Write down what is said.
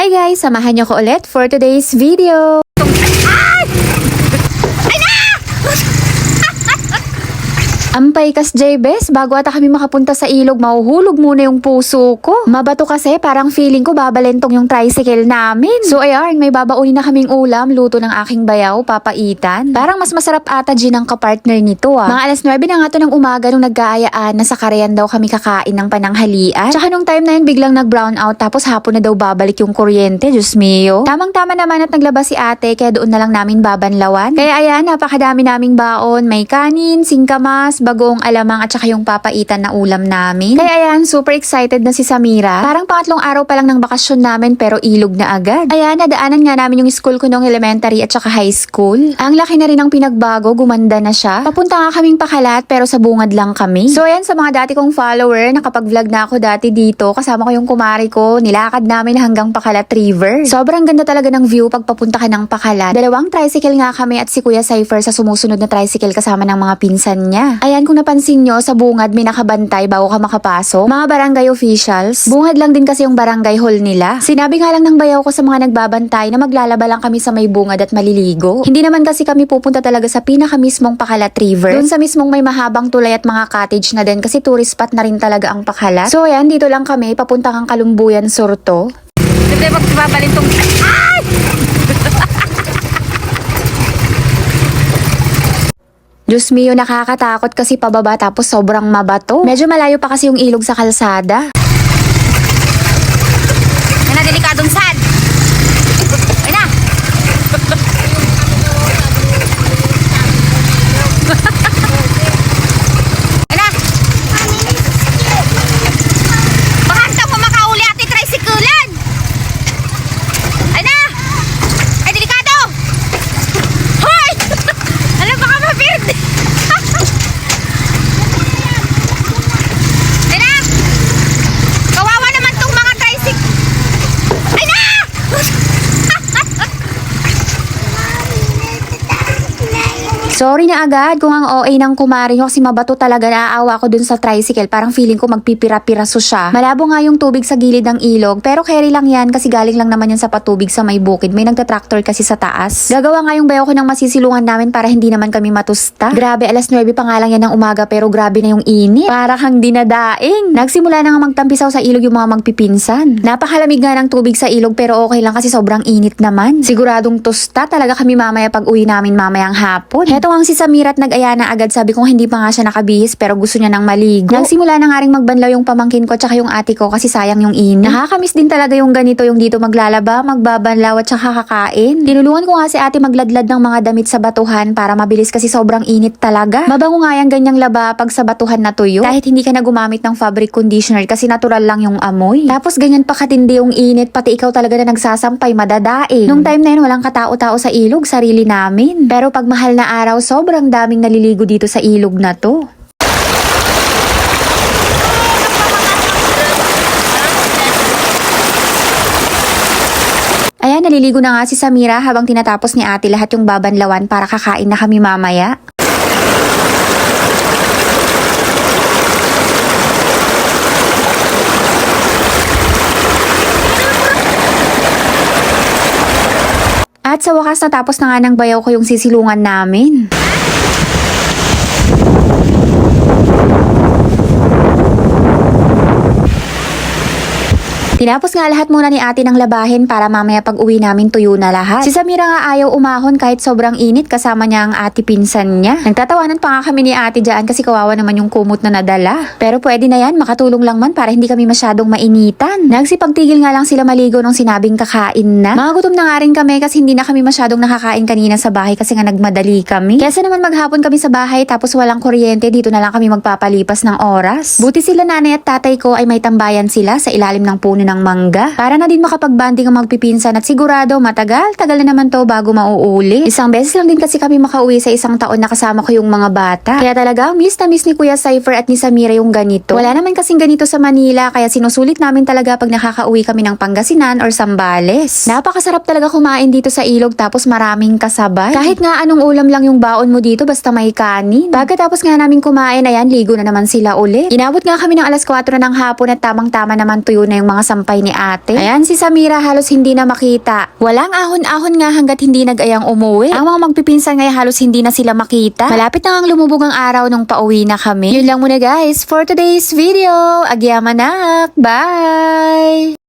Hi guys! Samahan niyo ko ulit for today's video. Ampay kas Jebes, bago ata kami makapunta sa ilog, mahuhulog muna yung puso ko. Mabato kasi, parang feeling ko babalentong yung tricycle namin. So ayan, may babaunin na kaming ulam, luto ng aking bayaw, papaitan. Parang mas masarap ata G ng kapartner nito Mga alas 9 na nga to ng umaga nung nag-aayaan na sa Cagayan daw kami kakain ng pananghalian. Tsaka nung time na yun biglang nag-brown out, tapos hapon na daw babalik yung kuryente, Diyos mio. Tamang-tama naman at naglabas si ate, kaya doon na lang namin babanlawan. Kaya ayan, napakadami naming baon, may kanin, singkamas, bagoong alamang at saka yung papaitan na ulam namin. Kaya ayan, super excited na si Samira. Parang pangatlong araw pa lang ng bakasyon namin pero ilog na agad. Ayan, nadaanan nga namin yung school ko nung elementary at saka high school. Ang laki na rin ng pinagbago, gumanda na siya. Papunta nga kaming Pakalat pero sa bungad lang kami. So ayan, sa mga dati kong follower, nakapag-vlog na ako dati dito. Kasama ko yung kumari ko, nilakad namin hanggang Pakalat River. Sobrang ganda talaga ng view pag papunta ka ng Pakalat. Dalawang tricycle nga kami at si Kuya Cypher sa sumusunod na tricycle kasama ng mga pinsan niya. Ayan, kung napansin nyo, sa bungad may nakabantay bago ka makapasok. Mga barangay officials. Bungad lang din kasi yung barangay hall nila. Sinabi nga lang ng bayaw ko sa mga nagbabantay na maglalaba lang kami sa may bungad at maliligo. Hindi naman kasi kami pupunta talaga sa pinaka mismong Pakalat River. Doon sa mismong may mahabang tulay at mga cottage na din kasi tourist spot na rin talaga ang Pakalat. So ayan, dito lang kami papunta kang Kalumbuyan, Sorto. Ito yung magbabalintong... Ay! Diyos mio, nakakatakot kasi pababa tapos sobrang mabato. Medyo malayo pa kasi yung ilog sa kalsada. Yan na, delikadong sad. Ay na! Ay na! Baka hantang mo makauli ati tricyclean! Ay na! Ay, delikado! Hoy! Alam, baka mapirdi! Ay na! Kawawa naman tong mga tricycle! Ay na! Sorry na agad kung ang OA ng kumari nyo kasi mabato talaga, naaawa ko dun sa tricycle. Parang feeling ko magpipira-piraso siya. Malabo nga yung tubig sa gilid ng ilog pero carry lang yan kasi galing lang naman yan sa patubig sa may bukid. May nagtatractor kasi sa taas. Gagawa nga yung bayaw ko ng masisilungan namin para hindi naman kami matusta. Grabe, alas 9 pa nga lang yan ng umaga pero grabe na yung init. Para kang dinadaing. Nagsimula na nga magtampisaw sa ilog yung mga magpipinsan. Napakalamig nga ng tubig sa ilog pero okay lang kasi sobrang init naman. Siguradong tusta talaga kami mamaya pag uwi namin mamayang hapon. Heto ang si Samira at nag-aya na agad, sabi kong hindi pa nga siya nakabihis pero gusto niya nang maligo. Nagsimula na nga rin magbanlaw yung pamangkin ko tsaka yung ate ko kasi sayang yung init. Nakakamiss din talaga yung ganito, yung dito maglalaba, magbabanlaw at tsaka kakain. Tinulungan ko nga si ate magladlad ng mga damit sa batuhan para mabilis kasi sobrang init talaga. Mabango nga yung ganyang laba pag sa batuhan na tuyo kahit hindi ka na gumamit ng fabric conditioner kasi natural lang yung amoy. Tapos ganyan pa katindi yung init, pati ikaw talaga na nagsasampay madadaing. Nung time na yun walang katao-tao sa ilog, sarili namin. Pero pag mahal na araw, sobrang daming naliligo dito sa ilog na to. Ayan, naliligo na nga si Samira habang tinatapos ni ate lahat yung babanlawan para kakain na kami mamaya. At sa wakas natapos na nga ng bayaw ko yung sisilungan namin. Tinapos nga lahat muna ni ate ng labahin para mamaya pag uwi namin tuyo na lahat. Si Samira nga ayaw umahon kahit sobrang init kasama niya ang ate pinsan niya. Nagtatawanan pa nga kami ni ate dyan kasi kawawa naman yung kumot na nadala. Pero pwede na yan, makatulong lang man para hindi kami masyadong mainitan. Nagsipagtigil nga lang sila maligo nung sinabing kakain na. Mga gutom na nga rin kami kasi hindi na kami masyadong nakakain kanina sa bahay kasi nga nagmadali kami. Kesa naman maghapon kami sa bahay tapos walang kuryente, dito na lang kami magpapalipas ng oras. Buti sila nanay at tatay ko ay may tambayan sila sa ilalim ng puno ng mangga. Para na din makapag-banding ang magpipinsan at sigurado tagal na naman to bago mauuli. Isang beses lang din kasi kami makauwi sa isang taon na kasama ko yung mga bata. Kaya talaga miss na miss ni Kuya Cypher at ni Samira yung ganito. Wala naman kasing ganito sa Manila kaya sinusulit namin talaga pag nakakauwi kami ng Pangasinan or Zambales. Napakasarap talaga kumain dito sa ilog tapos maraming kasabay. Kahit nga anong ulam lang yung baon mo dito basta may kanin. Pagkatapos nga namin kumain, ayan, ligo na naman sila ulit. Inabot nga kami ng alas 4 na ng hapon at tamang-tama naman tuyo na yung mga ampay ni ate. Ayan, si Samira halos hindi na makita. Walang ahon-ahon nga hanggat hindi nag-ayang umuwi. Ang mga magpipinsan ngayon halos hindi na sila makita. Malapit na ang lumubog ang araw nung pauwi na kami. Yun lang muna guys for today's video. Agyamanak! Bye!